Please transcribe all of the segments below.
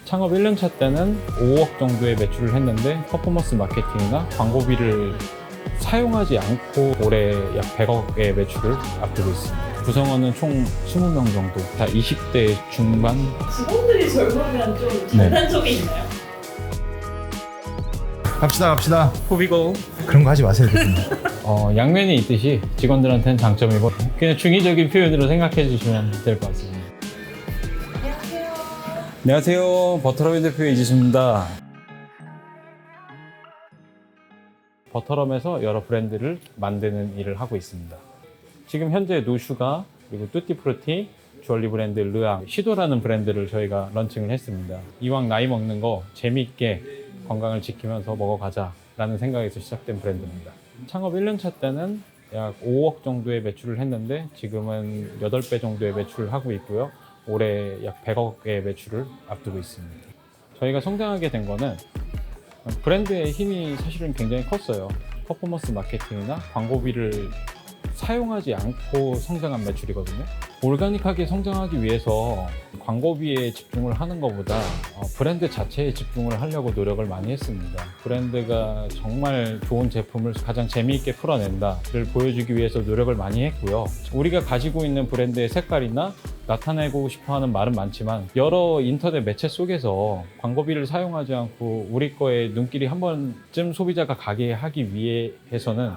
창업 1년차 때는 5억 정도의 매출을 했는데 퍼포먼스 마케팅이나 광고비를 사용하지 않고 올해 약 100억의 매출을 앞두고 있습니다. 구성원은 총 20명 정도, 다 20대 중반. 직원들이 젊으면 좀 장단점이 있나요? 갑시다. 호비고 그런 거 하지 마세요, 대표님. 양면이 있듯이 직원들한테는 장점이고 그냥 중의적인 표현으로 생각해 주시면 될 것 같습니다. 안녕하세요. 버터럼의 대표 이지수입니다. 버터럼에서 여러 브랜드를 만드는 일을 하고 있습니다. 지금 현재 노슈가, 그리고 뚜띠프루티, 주얼리 브랜드 르앙, 시도라는 브랜드를 저희가 런칭을 했습니다. 이왕 나이 먹는 거 재미있게 건강을 지키면서 먹어가자 라는 생각에서 시작된 브랜드입니다. 창업 1년차 때는 약 5억 정도의 매출을 했는데 지금은 8배 정도의 매출을 하고 있고요. 올해 약 100억의 매출을 앞두고 있습니다. 저희가 성장하게 된 거는 브랜드의 힘이 사실은 굉장히 컸어요. 퍼포먼스 마케팅이나 광고비를 사용하지 않고 성장한 매출이거든요. 올가닉하게 성장하기 위해서 광고비에 집중을 하는 것보다 브랜드 자체에 집중을 하려고 노력을 많이 했습니다. 브랜드가 정말 좋은 제품을 가장 재미있게 풀어낸다를 보여주기 위해서 노력을 많이 했고요. 우리가 가지고 있는 브랜드의 색깔이나 나타내고 싶어하는 말은 많지만 여러 인터넷 매체 속에서 광고비를 사용하지 않고 우리 거에 눈길이 한 번쯤 소비자가 가게 하기 위해서는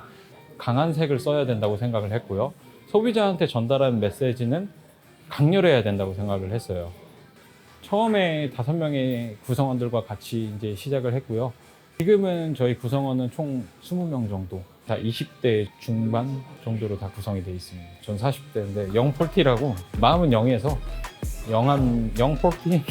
강한 색을 써야 된다고 생각을 했고요. 소비자한테 전달하는 메시지는 강렬해야 된다고 생각을 했어요. 처음에 5명의 구성원들과 같이 이제 시작을 했고요. 지금은 저희 구성원은 총 20명 정도, 다 20대 중반 정도로 다 구성이 되어 있습니다. 전 40대인데 영폴티라고, 마음은 0에서 영한 영폴티.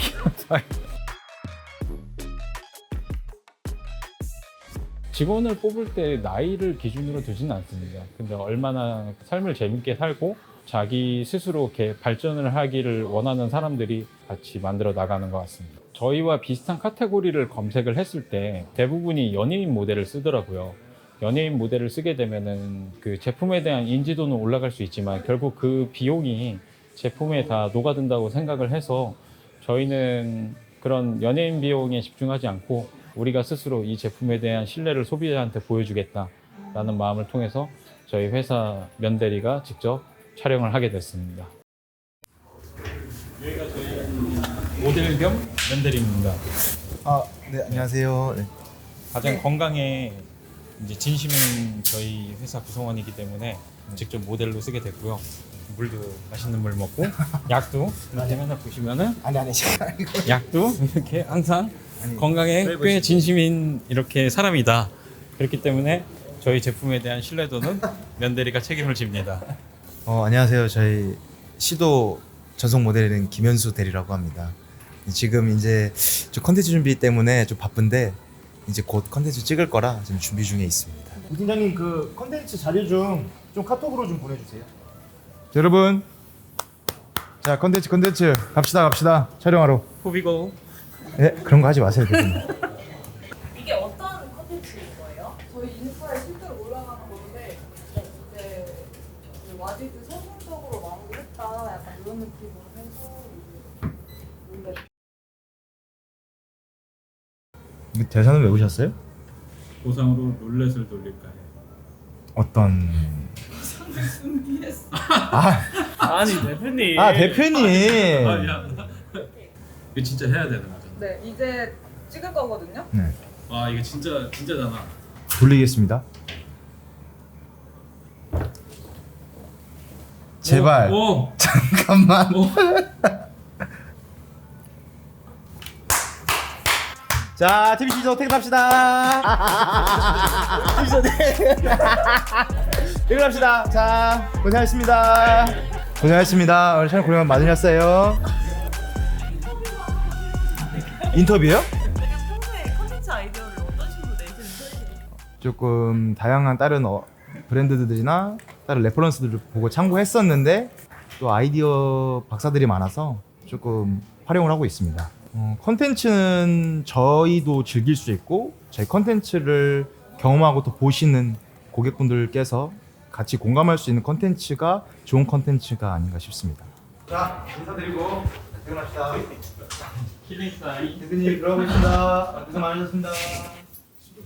직원을 뽑을 때 나이를 기준으로 두지는 않습니다. 근데 얼마나 삶을 재밌게 살고 자기 스스로 이렇게 발전을 하기를 원하는 사람들이 같이 만들어 나가는 것 같습니다. 저희와 비슷한 카테고리를 검색을 했을 때 대부분이 연예인 모델을 쓰더라고요. 연예인 모델을 쓰게 되면은 그 제품에 대한 인지도는 올라갈 수 있지만 결국 그 비용이 제품에 다 녹아든다고 생각을 해서 저희는 그런 연예인 비용에 집중하지 않고 우리가 스스로 이 제품에 대한 신뢰를 소비자한테 보여주겠다라는 마음을 통해서 저희 회사 면대리가 직접 촬영을 하게 됐습니다. 여기가 저희 모델 겸 면대리입니다. 네, 안녕하세요. 네. 가장 건강에 이제 진심인 저희 회사 구성원이기 때문에 직접 모델로 쓰게 됐고요. 물도 맛있는 물 먹고 약도 이렇게 맨날 보시면은 아니, 약도 이렇게 항상 건강에 꽤 진심인 이렇게 사람이다. 그렇기 때문에 저희 제품에 대한 신뢰도는 면대리가 책임을 집니다. 안녕하세요. 저희 시도 전속 모델인 김현수 대리라고 합니다. 지금 이제 저 컨텐츠 준비 때문에 좀 바쁜데 이제 곧 컨텐츠 찍을 거라 지금 준비 중에 있습니다. 팀장님 그 컨텐츠 자료 좀 카톡으로 좀 보내주세요. 여러분, 자 컨텐츠 갑시다 촬영하러. 후비고 네, 그런 거 하지 마세요, 대표님. 이게 어떤 컨텐츠인 거예요? 저희 인스타에 실제로 올라가는 건데 이제 그 와디드 성공적으로 마무리했다 약간 이런 느낌으로 해서 원래 이거 대사는 외우셨어요? 보상으로 룰렛을 돌릴까 해. 어떤? 아니 대표님. 대표님. 미안. 이거 진짜 해야 되는 거잖아. 네 이제 찍을 거거든요. 네, 와 이거 진짜잖아. 돌리겠습니다. 제발. 오. 잠깐만. 자, TV 시즌 퇴근합시다. TV 시즌 퇴근합시다. 자, 고생하셨습니다. 오늘 촬영 고생 많으셨어요. 인터뷰요? 평소에 컨텐츠 아이디어를 어떤 식으로 내시는 거예요? 조금 다양한 다른 브랜드들이나 다른 레퍼런스들을 보고 참고했었는데 또 아이디어 박사들이 많아서 조금 활용을 하고 있습니다. 컨텐츠는 저희도 즐길 수 있고 저희 컨텐츠를 경험하고 또 보시는 고객분들께서 같이 공감할 수 있는 컨텐츠가 좋은 컨텐츠가 아닌가 싶습니다. 자, 인사드리고 퇴근합시다. 킬링 사인. 대표님 들어가겠습니다. 고생 많으셨습니다. 다들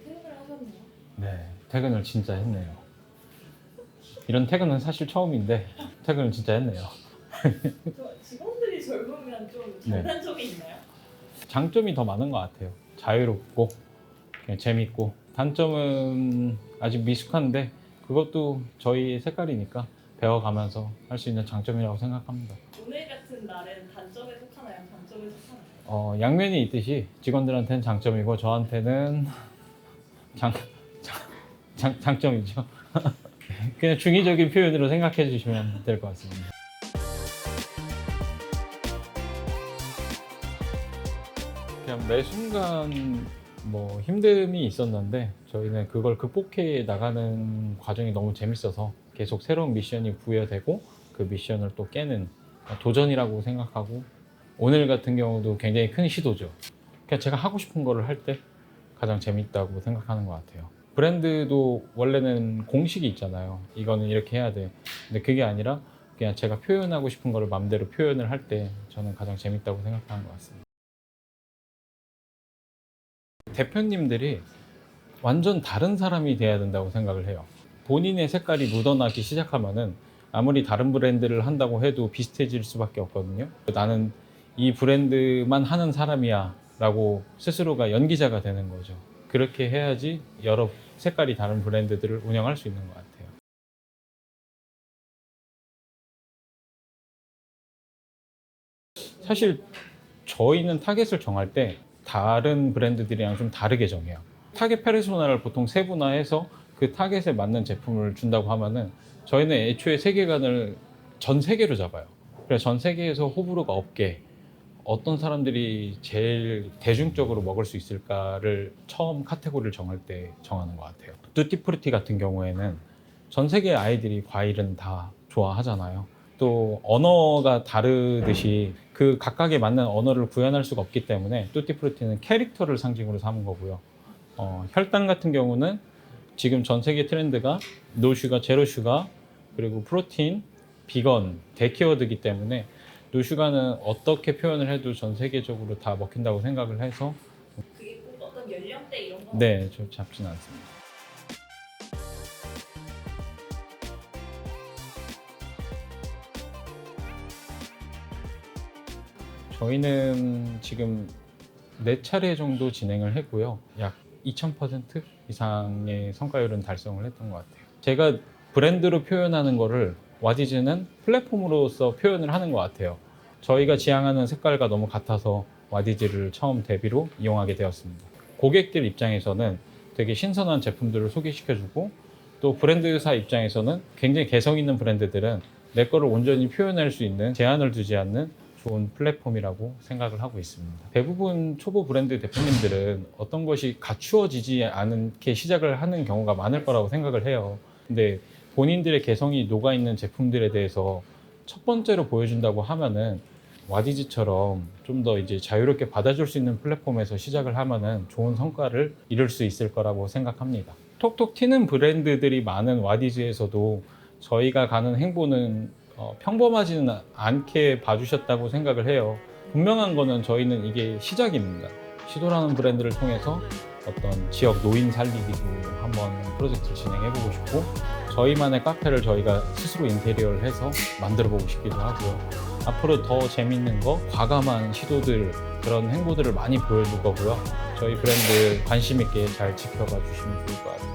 퇴근을 하셨네요. 네, 퇴근을 진짜 했네요. 이런 퇴근은 사실 처음인데 퇴근을 진짜 했네요. 저 직원들이 젊으면 좀 네. 장단점이 있나요? 장점이 더 많은 것 같아요. 자유롭고 그냥 재밌고, 단점은 아직 미숙한데 그것도 저희 색깔이니까 배워가면서 할 수 있는 장점이라고 생각합니다. 오늘 같은 날은 단점에 속하나요? 단점에 속하나요? 양면이 있듯이 직원들한테는 장점이고 저한테는 장점이죠. 그냥 중의적인 표현으로 생각해 주시면 될 것 같습니다. 그냥 매 순간 뭐 힘듦이 있었는데 저희는 그걸 극복해 나가는 과정이 너무 재밌어서 계속 새로운 미션이 부여되고 그 미션을 또 깨는 도전이라고 생각하고, 오늘 같은 경우도 굉장히 큰 시도죠. 그냥 제가 하고 싶은 거를 할 때 가장 재밌다고 생각하는 것 같아요. 브랜드도 원래는 공식이 있잖아요. 이거는 이렇게 해야 돼. 근데 그게 아니라 그냥 제가 표현하고 싶은 거를 마음대로 표현을 할 때 저는 가장 재밌다고 생각하는 것 같습니다. 대표님들이 완전 다른 사람이 돼야 된다고 생각을 해요. 본인의 색깔이 묻어나기 시작하면은 아무리 다른 브랜드를 한다고 해도 비슷해질 수밖에 없거든요. 나는 이 브랜드만 하는 사람이야 라고 스스로가 연기자가 되는 거죠. 그렇게 해야지 여러 색깔이 다른 브랜드들을 운영할 수 있는 것 같아요. 사실 저희는 타겟을 정할 때 다른 브랜드들이랑 좀 다르게 정해요. 타겟 페르소나를 보통 세분화해서 그 타겟에 맞는 제품을 준다고 하면은 저희는 애초에 세계관을 전 세계로 잡아요. 그래서 전 세계에서 호불호가 없게 어떤 사람들이 제일 대중적으로 먹을 수 있을까를 처음 카테고리를 정할 때 정하는 것 같아요. 뚜티프루티 같은 경우에는 전 세계 아이들이 과일은 다 좋아하잖아요. 또 언어가 다르듯이 그 각각에 맞는 언어를 구현할 수가 없기 때문에 뚜티프루티는 캐릭터를 상징으로 삼은 거고요. 혈당 같은 경우는 지금 전 세계 트렌드가 노슈가, 제로슈가, 그리고 프로틴, 비건, 대키워드이기 때문에 노슈가는 어떻게 표현을 해도 전 세계적으로 다 먹힌다고 생각을 해서 그게 꼭 어떤 연령대 이런 거? 네, 저 잡지는 않습니다. 저희는 지금 4차례 정도 진행을 했고요. 약 2000% 이상의 성과율은 달성을 했던 것 같아요. 제가 브랜드로 표현하는 거를 와디즈는 플랫폼으로서 표현을 하는 것 같아요. 저희가 지향하는 색깔과 너무 같아서 와디즈를 처음 데뷔로 이용하게 되었습니다. 고객들 입장에서는 되게 신선한 제품들을 소개시켜주고, 또 브랜드사 입장에서는 굉장히 개성 있는 브랜드들은 내 거를 온전히 표현할 수 있는 제한을 두지 않는 좋은 플랫폼이라고 생각을 하고 있습니다. 대부분 초보 브랜드 대표님들은 어떤 것이 갖추어지지 않게 시작을 하는 경우가 많을 거라고 생각을 해요. 근데 본인들의 개성이 녹아있는 제품들에 대해서 첫 번째로 보여준다고 하면은 와디즈처럼 좀 더 이제 자유롭게 받아줄 수 있는 플랫폼에서 시작을 하면은 좋은 성과를 이룰 수 있을 거라고 생각합니다. 톡톡 튀는 브랜드들이 많은 와디즈에서도 저희가 가는 행보는 평범하지는 않게 봐주셨다고 생각을 해요. 분명한 거는 저희는 이게 시작입니다. 시도라는 브랜드를 통해서 어떤 지역 노인 살리기도 한번 프로젝트를 진행해보고 싶고, 저희만의 카페를 저희가 스스로 인테리어를 해서 만들어보고 싶기도 하고요. 앞으로 더 재밌는 거, 과감한 시도들, 그런 행보들을 많이 보여줄 거고요. 저희 브랜드 관심 있게 잘 지켜봐 주시면 좋을 것 같아요.